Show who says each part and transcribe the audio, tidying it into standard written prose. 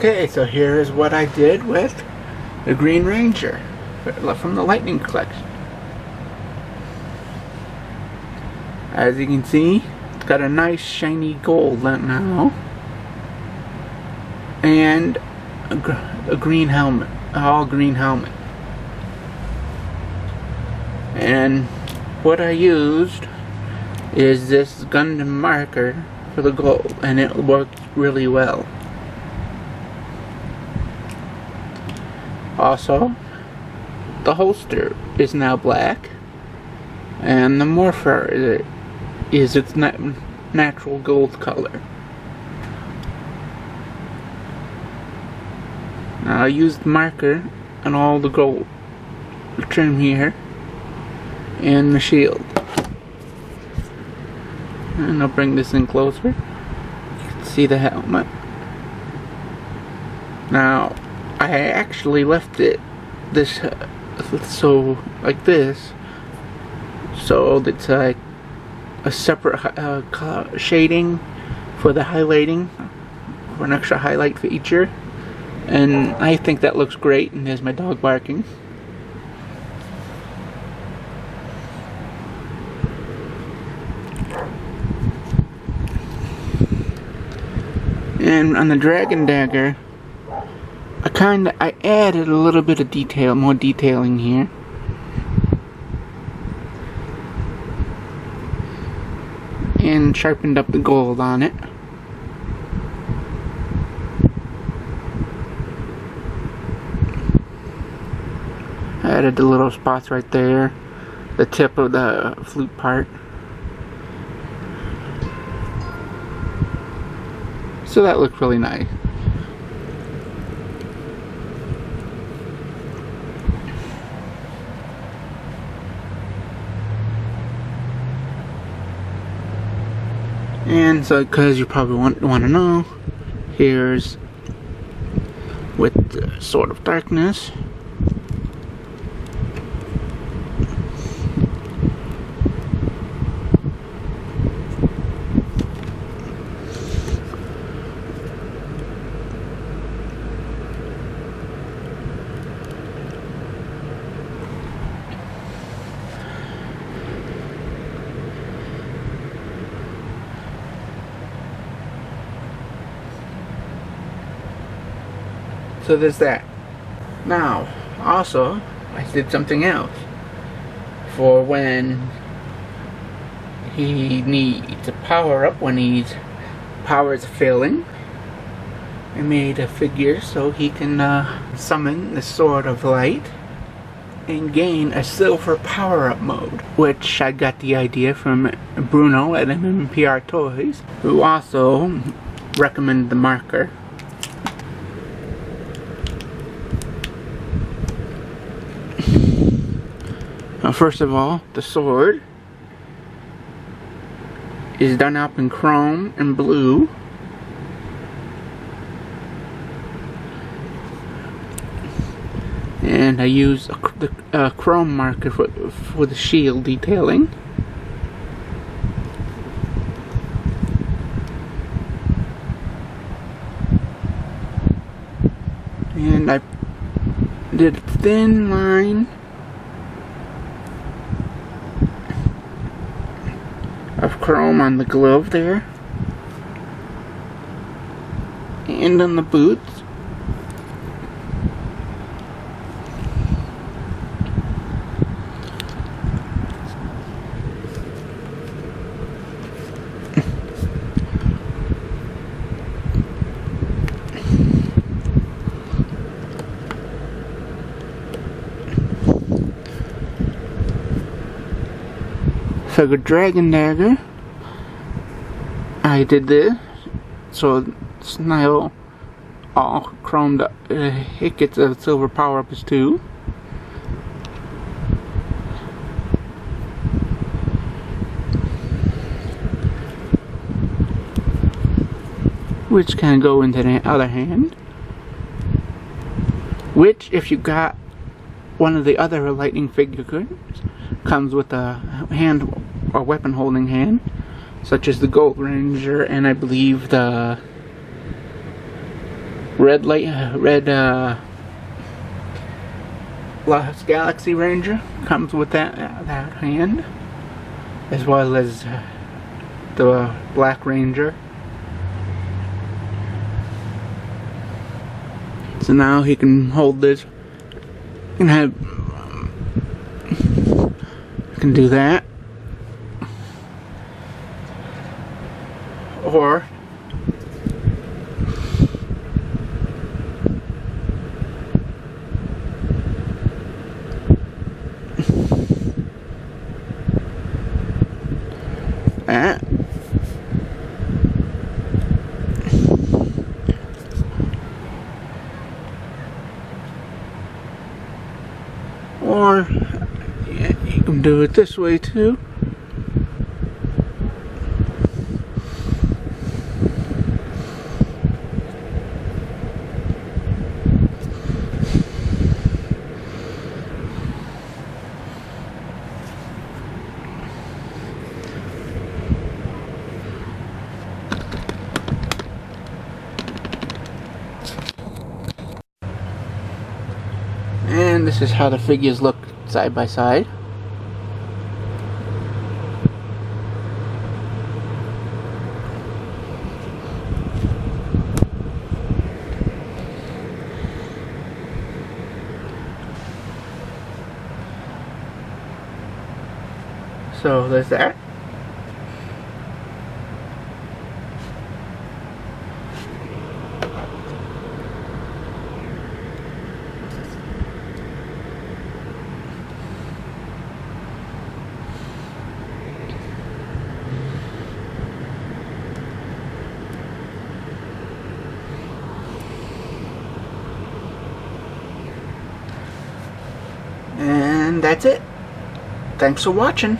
Speaker 1: Okay, so here is what I did with the Green Ranger from the Lightning Collection. As you can see, it's got a nice shiny gold now, and a green helmet, all green helmet. And what I used is this Gundam marker for the gold, and it worked really well. Also, the holster is now black, and the morpher is its natural gold color. Now I used marker on all the gold trim here and the shield. And I'll bring this in closer. You can see the helmet. Now I actually left it this so like this, so it's like a separate shading for the highlighting, for an extra highlight feature, and I think that looks great. And there's my dog barking. And on the Dragon Dagger, I added a little bit of detail, more detailing here. And sharpened up the gold on it. Added the little spots right there, the tip of the flute part. So that looked really nice. And so, because you probably want to know, here's with the Sword of Darkness. So there's that. Now, also, I did something else for when he needs a power up, when his power is failing. I made a figure so he can summon the Sword of Light and gain a silver power up mode, which I got the idea from Bruno at MMPR Toys, who also recommended the marker. First of all, the sword is done up in chrome and blue. And I use a chrome marker for the shield detailing. And I did a thin line of chrome on the glove there, and on the boots. For the Dragon Dagger, I did this, so it's now all chromed up. It gets a silver power up as 2. Which can go into the other hand. Which, if you got one of the other lightning figures, comes with a hand or weapon holding hand, such as the Gold Ranger and I believe the red Lost Galaxy Ranger comes with that hand, as well as the Black Ranger. So now he can hold this and can do that, or that. Or yeah, you can do it this way too. And this is how the figures look side by side. So there's that. And that's it. Thanks for watching.